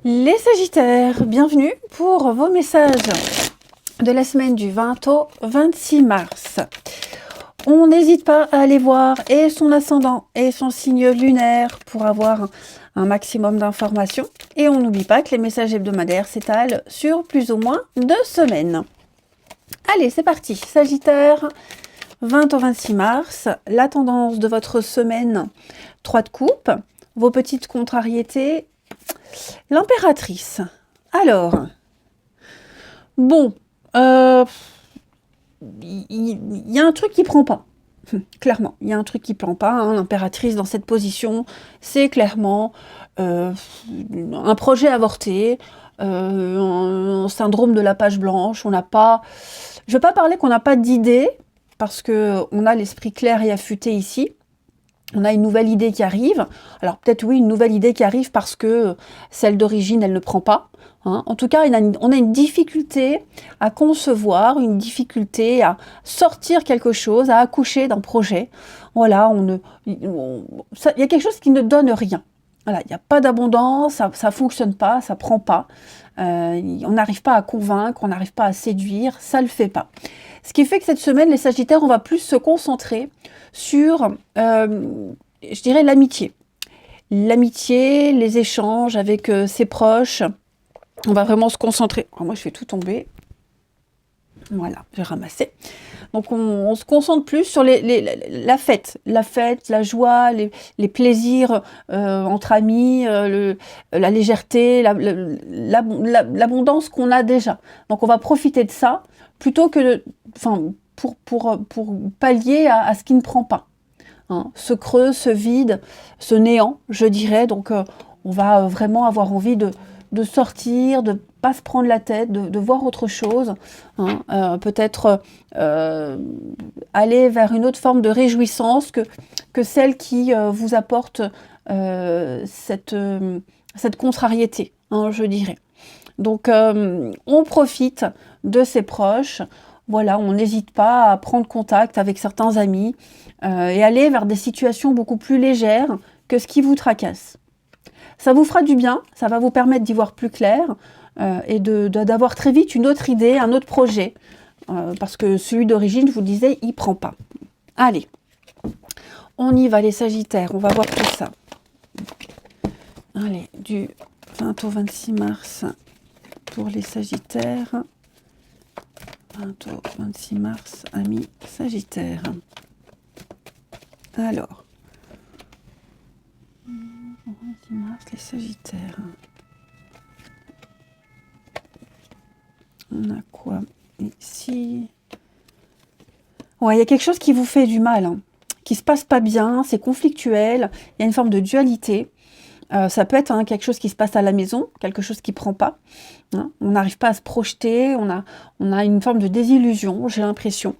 Les Sagittaires, bienvenue pour vos messages de la semaine du 20 au 26 mars. On n'hésite pas à aller voir et son ascendant et son signe lunaire pour avoir un maximum d'informations. Et on n'oublie pas que les messages hebdomadaires s'étalent sur plus ou moins 2 semaines. Allez, c'est parti. Sagittaire, 20 au 26 mars, la tendance de votre semaine, 3 de coupe, vos petites contrariétés. L'impératrice. Alors, bon, il y a un truc qui prend pas. Clairement, il y a un truc qui prend pas. Hein. L'impératrice dans cette position, c'est clairement un projet avorté, un syndrome de la page blanche. On n'a pas. Je ne veux pas parler qu'on n'a pas d'idée parce que on a l'esprit clair et affûté ici. On a une nouvelle idée qui arrive. Alors peut-être oui, une nouvelle idée qui arrive parce que celle d'origine, elle ne prend pas. Hein. En tout cas, on a une difficulté à concevoir, une difficulté à sortir quelque chose, à accoucher d'un projet. Voilà, il y a quelque chose qui ne donne rien. Voilà, il n'y a pas d'abondance, ça ne fonctionne pas, ça ne prend pas. On n'arrive pas à convaincre, on n'arrive pas à séduire, ça ne le fait pas. Ce qui fait que cette semaine, les Sagittaires, on va plus se concentrer sur, je dirais, l'amitié. L'amitié, les échanges avec ses proches. On va vraiment se concentrer. Alors moi, je fais tout tomber. Voilà, j'ai ramassé. Donc, on se concentre plus sur la fête, la joie, les plaisirs entre amis, la légèreté, l'abondance qu'on a déjà. Donc, on va profiter de ça plutôt que, pour pallier à ce qui ne prend pas. Hein. Ce creux, ce vide, ce néant, je dirais. Donc, on va vraiment avoir envie de sortir, de pas se prendre la tête, de voir autre chose, hein, peut-être aller vers une autre forme de réjouissance que celle qui vous apporte cette contrariété, hein, je dirais. Donc, on profite de ses proches, voilà, on n'hésite pas à prendre contact avec certains amis et aller vers des situations beaucoup plus légères que ce qui vous tracasse. Ça vous fera du bien, ça va vous permettre d'y voir plus clair et d'avoir très vite une autre idée, un autre projet. Parce que celui d'origine, je vous le disais, il ne prend pas. Allez, on y va les Sagittaires, on va voir tout ça. Allez, du 20 au 26 mars pour les Sagittaires. 20 au 26 mars, amis Sagittaires. Alors, 26 mars, les Sagittaires. On a quoi ici? Ouais, il y a quelque chose qui vous fait du mal, hein, qui se passe pas bien, c'est conflictuel, il y a une forme de dualité. Ça peut être quelque chose qui se passe à la maison, quelque chose qui prend pas. Hein, on n'arrive pas à se projeter, on a une forme de désillusion, j'ai l'impression.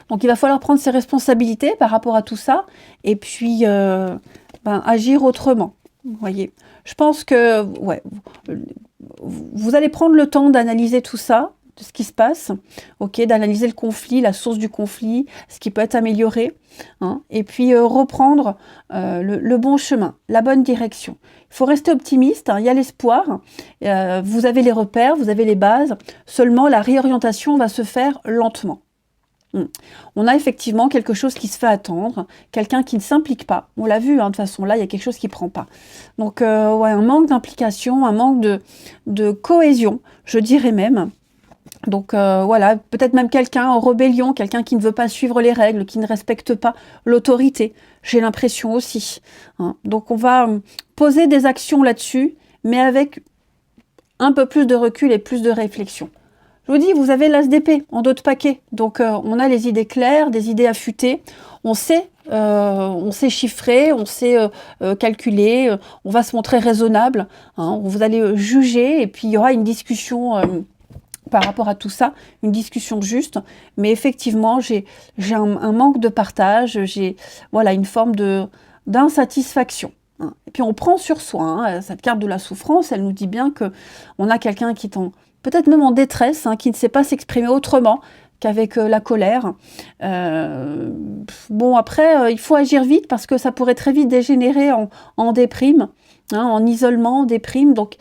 Donc il va falloir prendre ses responsabilités par rapport à tout ça, et puis agir autrement. Vous voyez, je pense que ouais, vous allez prendre le temps d'analyser tout ça, de ce qui se passe, ok, d'analyser le conflit, la source du conflit, ce qui peut être amélioré, hein, et puis reprendre le bon chemin, la bonne direction. Il faut rester optimiste, hein, il y a l'espoir, vous avez les repères, vous avez les bases, seulement la réorientation va se faire lentement. On a effectivement quelque chose qui se fait attendre, quelqu'un qui ne s'implique pas. On l'a vu, hein, de toute façon, là, il y a quelque chose qui ne prend pas. Donc, ouais, un manque d'implication, un manque de cohésion, je dirais même. Donc, voilà, peut-être même quelqu'un en rébellion, quelqu'un qui ne veut pas suivre les règles, qui ne respecte pas l'autorité. J'ai l'impression aussi. Hein. Donc, on va poser des actions là-dessus, mais avec un peu plus de recul et plus de réflexion. Je vous dis, vous avez l'as d'épée en dos de paquet. Donc, on a les idées claires, des idées affûtées. On sait chiffrer, on sait calculer. On va se montrer raisonnable. Hein, vous allez juger et puis il y aura une discussion par rapport à tout ça, une discussion juste. Mais effectivement, j'ai un manque de partage. J'ai une forme d'insatisfaction. Hein. Et puis, on prend sur soi. Hein, cette carte de la souffrance, elle nous dit bien qu'on a quelqu'un qui est peut-être même en détresse, hein, qui ne sait pas s'exprimer autrement qu'avec la colère. Bon, après, il faut agir vite parce que ça pourrait très vite dégénérer en déprime. hein, en isolement, en déprime. Donc,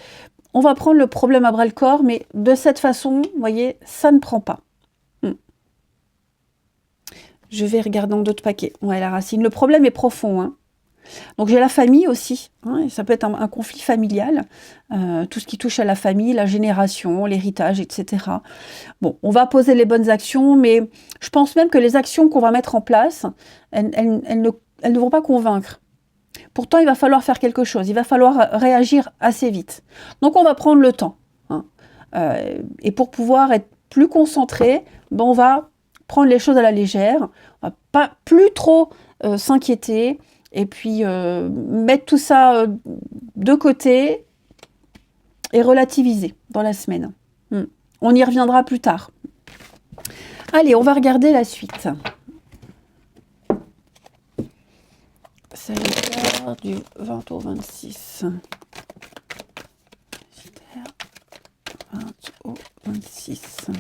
on va prendre le problème à bras-le-corps, mais de cette façon, vous voyez, ça ne prend pas. Je vais regarder dans d'autres paquets. Ouais, la racine. Le problème est profond, hein. Donc j'ai la famille aussi, hein, et ça peut être un conflit familial, tout ce qui touche à la famille, la génération, l'héritage, etc. Bon, on va poser les bonnes actions, mais je pense même que les actions qu'on va mettre en place, elles ne vont pas convaincre. Pourtant, il va falloir faire quelque chose, il va falloir réagir assez vite. Donc on va prendre le temps, hein. Et pour pouvoir être plus concentré, ben, on va prendre les choses à la légère, on va pas plus trop s'inquiéter, et puis mettre tout ça de côté et relativiser dans la semaine. On y reviendra plus tard. Allez, on va regarder la suite. Sagittaire du 20 au 26. Sagittaire 20 au 26.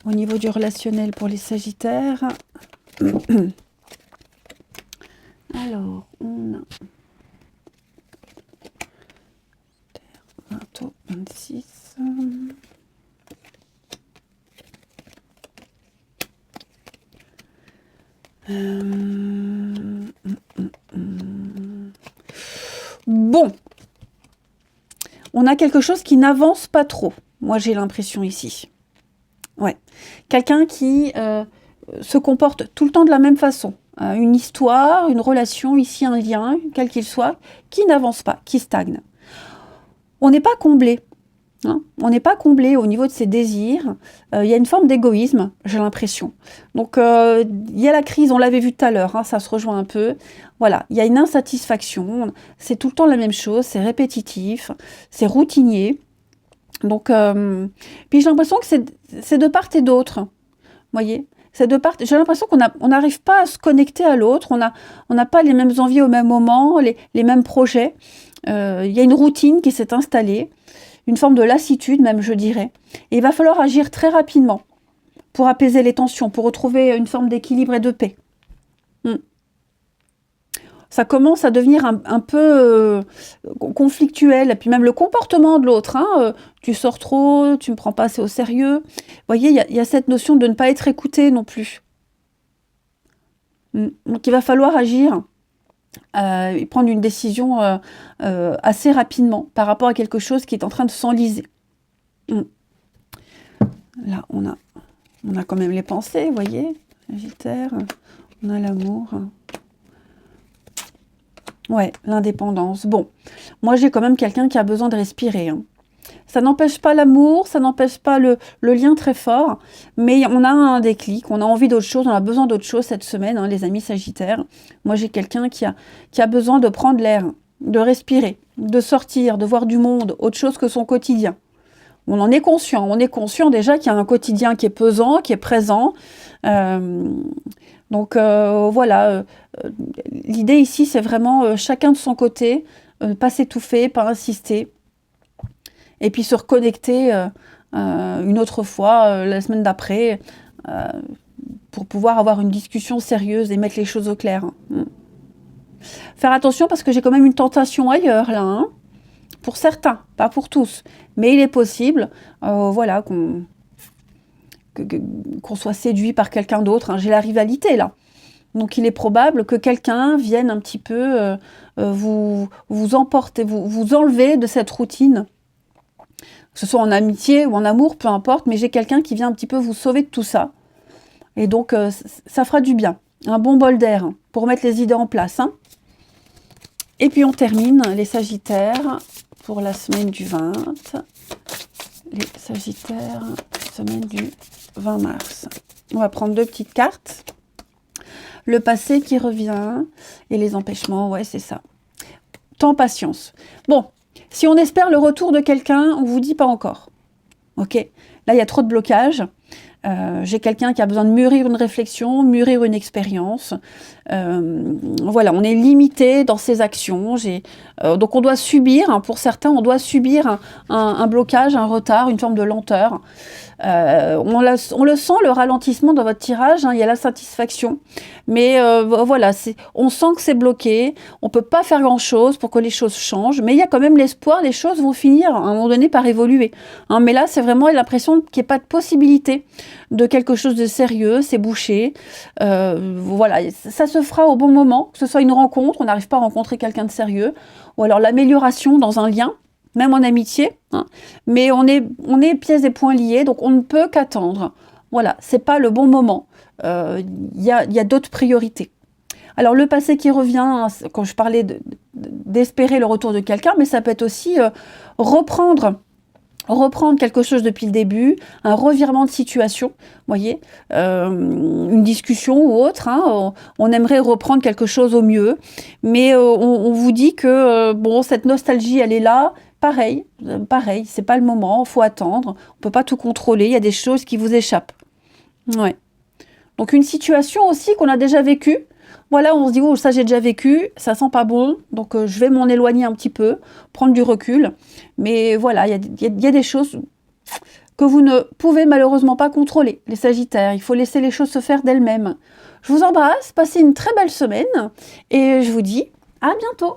Au niveau du relationnel pour les Sagittaires... Alors, on a 20 au 26. Bon, on a quelque chose qui n'avance pas trop. Moi, j'ai l'impression ici. Ouais, quelqu'un qui se comporte tout le temps de la même façon. Une histoire, une relation, ici un lien, quel qu'il soit, qui n'avance pas, qui stagne. On n'est pas comblé. Hein, on n'est pas comblé au niveau de ses désirs. Il y a une forme d'égoïsme, j'ai l'impression. Donc, il y a la crise, on l'avait vu tout à l'heure, hein, ça se rejoint un peu. Voilà, il y a une insatisfaction. C'est tout le temps la même chose, c'est répétitif, c'est routinier. Donc, puis j'ai l'impression que c'est de part et d'autre. Vous voyez ? C'est de part. J'ai l'impression qu'on n'arrive pas à se connecter à l'autre. On n'a pas les mêmes envies au même moment, les mêmes projets. Il y a une routine qui s'est installée, une forme de lassitude même, je dirais. Et il va falloir agir très rapidement pour apaiser les tensions, pour retrouver une forme d'équilibre et de paix. Ça commence à devenir un peu conflictuel. Et puis même le comportement de l'autre. Hein, tu sors trop, tu ne me prends pas assez au sérieux. Vous voyez, il y a cette notion de ne pas être écouté non plus. Donc il va falloir agir et prendre une décision assez rapidement par rapport à quelque chose qui est en train de s'enliser. Là, on a quand même les pensées, vous voyez, Sagittaire, on a l'amour. Ouais, l'indépendance. Bon, moi j'ai quand même quelqu'un qui a besoin de respirer. Hein. Ça n'empêche pas l'amour, ça n'empêche pas le lien très fort, mais on a un déclic, on a envie d'autre chose, on a besoin d'autre chose cette semaine, hein, les amis Sagittaires. Moi j'ai quelqu'un qui a besoin de prendre l'air, de respirer, de sortir, de voir du monde, autre chose que son quotidien. On en est conscient, déjà qu'il y a un quotidien qui est pesant, qui est présent. Donc voilà, l'idée ici c'est vraiment chacun de son côté, pas s'étouffer, pas insister, et puis se reconnecter une autre fois, la semaine d'après, pour pouvoir avoir une discussion sérieuse et mettre les choses au clair. Faire attention parce que j'ai quand même une tentation ailleurs là, hein, pour certains, pas pour tous, mais il est possible, voilà, qu'on soit séduit par quelqu'un d'autre. Hein. J'ai la rivalité là. Donc il est probable que quelqu'un vienne un petit peu vous emporter, vous enlever de cette routine, que ce soit en amitié ou en amour, peu importe, mais j'ai quelqu'un qui vient un petit peu vous sauver de tout ça. Et donc ça fera du bien. Un bon bol d'air hein, pour mettre les idées en place. Hein. Et puis on termine les Sagittaires pour la semaine du 20. Les Sagittaires, semaine du 20 mars. On va prendre 2 petites cartes. Le passé qui revient et les empêchements, ouais, c'est ça. Temps, patience. Bon, si on espère le retour de quelqu'un, on vous dit pas encore. Ok ? Là, il y a trop de blocages. J'ai quelqu'un qui a besoin de mûrir une réflexion, mûrir une expérience. Voilà, on est limité dans ses actions. Donc on doit subir, hein, pour certains, on doit subir un blocage, un retard, une forme de lenteur. On le sent, le ralentissement dans votre tirage, hein, il y a la satisfaction. Mais voilà, on sent que c'est bloqué, on ne peut pas faire grand-chose pour que les choses changent, mais il y a quand même l'espoir, les choses vont finir à un moment donné par évoluer. Hein, mais là, c'est vraiment l'impression qu'il n'y ait pas de possibilité de quelque chose de sérieux, c'est bouché. Voilà, ça se fera au bon moment, que ce soit une rencontre, on n'arrive pas à rencontrer quelqu'un de sérieux, ou alors l'amélioration dans un lien, même en amitié, hein, mais on est pièces et poings liés, donc on ne peut qu'attendre. Voilà, c'est pas le bon moment. Il y a d'autres priorités. Alors le passé qui revient, hein, quand je parlais d'espérer le retour de quelqu'un, mais ça peut être aussi reprendre quelque chose depuis le début, un revirement de situation, vous voyez, une discussion ou autre, hein, on aimerait reprendre quelque chose au mieux, mais on vous dit que bon, cette nostalgie, elle est là, pareil, c'est pas le moment, faut attendre, on peut pas tout contrôler, il y a des choses qui vous échappent. Ouais. Donc une situation aussi qu'on a déjà vécue, voilà, on se dit, oh, ça j'ai déjà vécu, ça sent pas bon, donc je vais m'en éloigner un petit peu, prendre du recul. Mais voilà, il y a des choses que vous ne pouvez malheureusement pas contrôler, les Sagittaires. Il faut laisser les choses se faire d'elles-mêmes. Je vous embrasse, passez une très belle semaine, et je vous dis à bientôt.